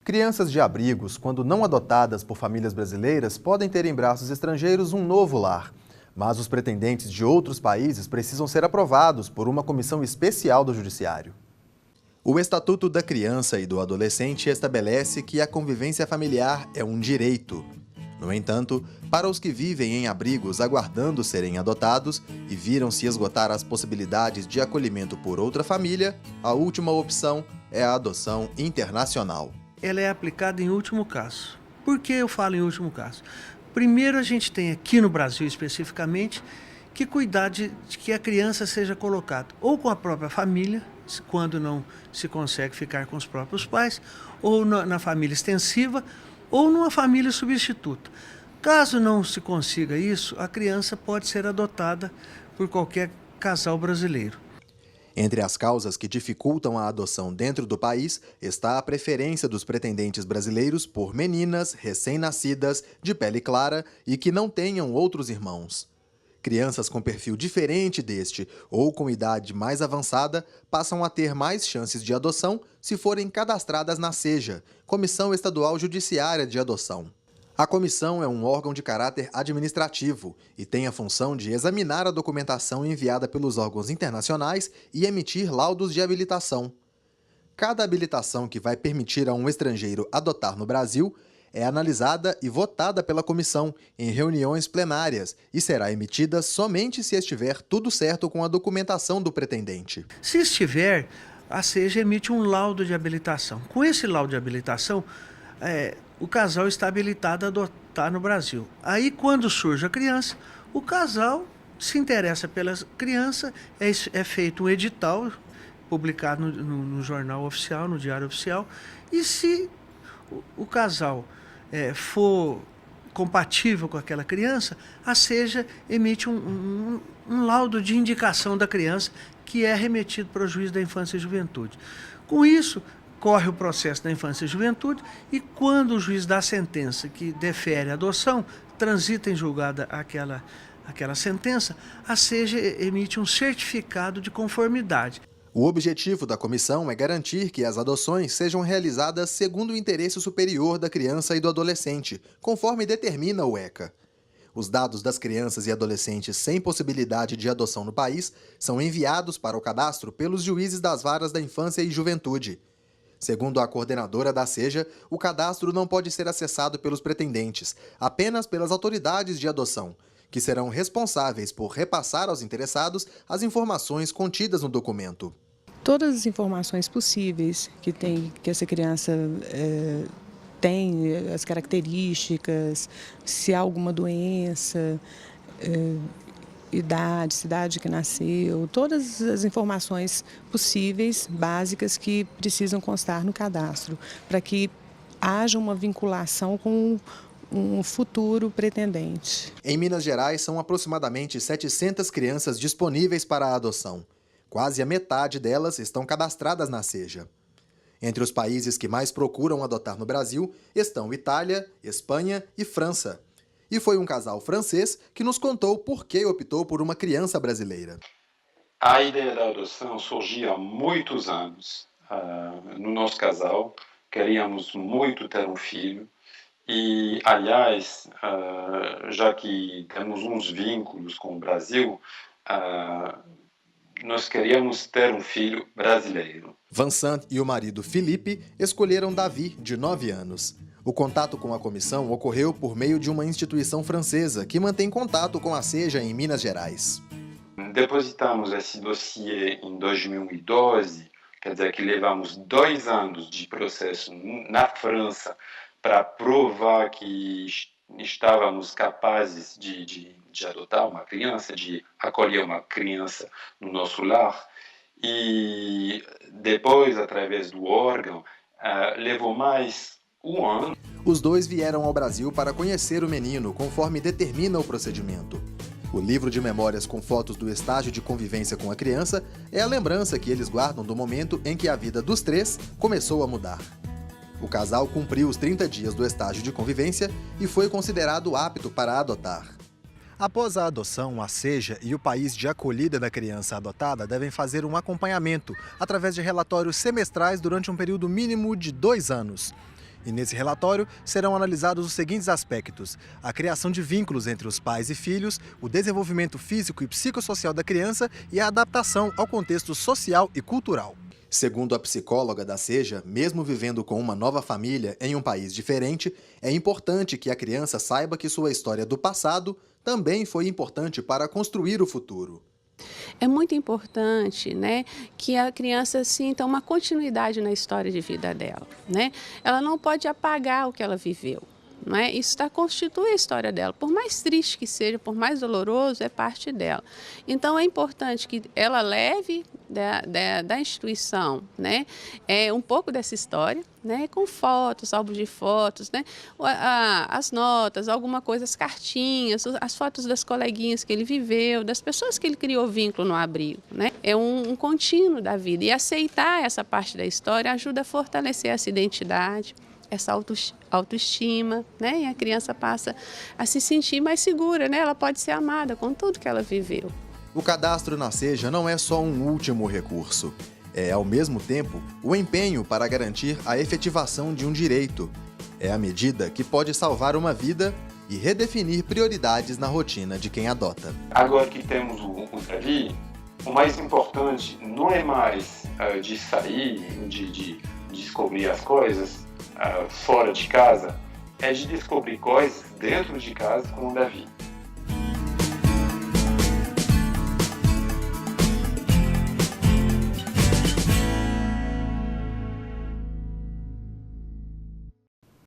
Crianças de abrigos, quando não adotadas por famílias brasileiras, podem ter em braços estrangeiros um novo lar. Mas os pretendentes de outros países precisam ser aprovados por uma comissão especial do Judiciário. O Estatuto da Criança e do Adolescente estabelece que a convivência familiar é um direito. No entanto, para os que vivem em abrigos aguardando serem adotados e viram se esgotar as possibilidades de acolhimento por outra família, a última opção é a adoção internacional. Ela é aplicada em último caso. Por que eu falo em último caso? Primeiro, a gente tem aqui no Brasil especificamente que cuidar de que a criança seja colocada ou com a própria família, quando não se consegue ficar com os próprios pais, ou na família extensiva, ou numa família substituta. Caso não se consiga isso, a criança pode ser adotada por qualquer casal brasileiro. Entre as causas que dificultam a adoção dentro do país está a preferência dos pretendentes brasileiros por meninas recém-nascidas, de pele clara e que não tenham outros irmãos. Crianças com perfil diferente deste ou com idade mais avançada passam a ter mais chances de adoção se forem cadastradas na SEJA, Comissão Estadual Judiciária de Adoção. A comissão é um órgão de caráter administrativo e tem a função de examinar a documentação enviada pelos órgãos internacionais e emitir laudos de habilitação. Cada habilitação que vai permitir a um estrangeiro adotar no Brasil é analisada e votada pela comissão em reuniões plenárias e será emitida somente se estiver tudo certo com a documentação do pretendente. Se estiver, a SEJA emite um laudo de habilitação. Com esse laudo de habilitação, o casal está habilitado a adotar no Brasil. Aí, quando surge a criança, o casal se interessa pela criança, é feito um edital publicado no jornal oficial, no diário oficial, e se o casal for compatível com aquela criança, a SEJA emite um laudo de indicação da criança que é remetido para o juiz da infância e juventude. Com isso, corre o processo da infância e juventude e quando o juiz dá a sentença que defere a adoção, transita em julgada aquela sentença, a SEJA emite um certificado de conformidade. O objetivo da comissão é garantir que as adoções sejam realizadas segundo o interesse superior da criança e do adolescente, conforme determina o ECA. Os dados das crianças e adolescentes sem possibilidade de adoção no país são enviados para o cadastro pelos juízes das varas da infância e juventude. Segundo a coordenadora da SEJA, o cadastro não pode ser acessado pelos pretendentes, apenas pelas autoridades de adoção, que serão responsáveis por repassar aos interessados as informações contidas no documento. Todas as informações possíveis que essa criança tem, as características, se há alguma doença, idade, cidade que nasceu, todas as informações possíveis, básicas, que precisam constar no cadastro, para que haja uma vinculação com um futuro pretendente. Em Minas Gerais, são aproximadamente 700 crianças disponíveis para a adoção. Quase a metade delas estão cadastradas na SEJA. Entre os países que mais procuram adotar no Brasil estão Itália, Espanha e França. E foi um casal francês que nos contou por que optou por uma criança brasileira. A ideia da adoção surgiu há muitos anos. No nosso casal, queríamos muito ter um filho. E, aliás, já que temos uns vínculos com o Brasil, nós queríamos ter um filho brasileiro. Vincent e o marido Felipe escolheram Davi, de 9 anos. O contato com a comissão ocorreu por meio de uma instituição francesa que mantém contato com a SEJA em Minas Gerais. Depositamos esse dossiê em 2012, quer dizer que levamos 2 anos de processo na França para provar que estávamos capazes de adotar uma criança, de acolher uma criança no nosso lar. E depois, através do órgão, levou mais 1 ano. Os dois vieram ao Brasil para conhecer o menino, conforme determina o procedimento. O livro de memórias com fotos do estágio de convivência com a criança é a lembrança que eles guardam do momento em que a vida dos 3 começou a mudar. O casal cumpriu os 30 dias do estágio de convivência e foi considerado apto para adotar. Após a adoção, a SEJA e o país de acolhida da criança adotada devem fazer um acompanhamento através de relatórios semestrais durante um período mínimo de 2 anos. E nesse relatório serão analisados os seguintes aspectos: a criação de vínculos entre os pais e filhos, o desenvolvimento físico e psicossocial da criança e a adaptação ao contexto social e cultural. Segundo a psicóloga da SEJA, mesmo vivendo com uma nova família em um país diferente, é importante que a criança saiba que sua história do passado também foi importante para construir o futuro. É muito importante, né, que a criança sinta uma continuidade na história de vida dela, né? Ela não pode apagar o que ela viveu. Não é? Isso constitui a história dela. Por mais triste que seja, por mais doloroso, é parte dela. Então, é importante que ela leve da instituição, né, um pouco dessa história, né, com fotos, álbuns de fotos, né, as notas, alguma coisa, as cartinhas, as fotos das coleguinhas que ele viveu, das pessoas que ele criou vínculo no abrigo. Né? É um contínuo da vida. E aceitar essa parte da história ajuda a fortalecer essa identidade, essa autoestima, né? E a criança passa a se sentir mais segura, né? Ela pode ser amada com tudo que ela viveu. O cadastro na SEJA não é só um último recurso. É, ao mesmo tempo, o empenho para garantir a efetivação de um direito. É a medida que pode salvar uma vida e redefinir prioridades na rotina de quem adota. Agora que temos o TRAVI, o mais importante não é mais de sair, de descobrir as coisas fora de casa, é de descobrir coisas dentro de casa com o Davi.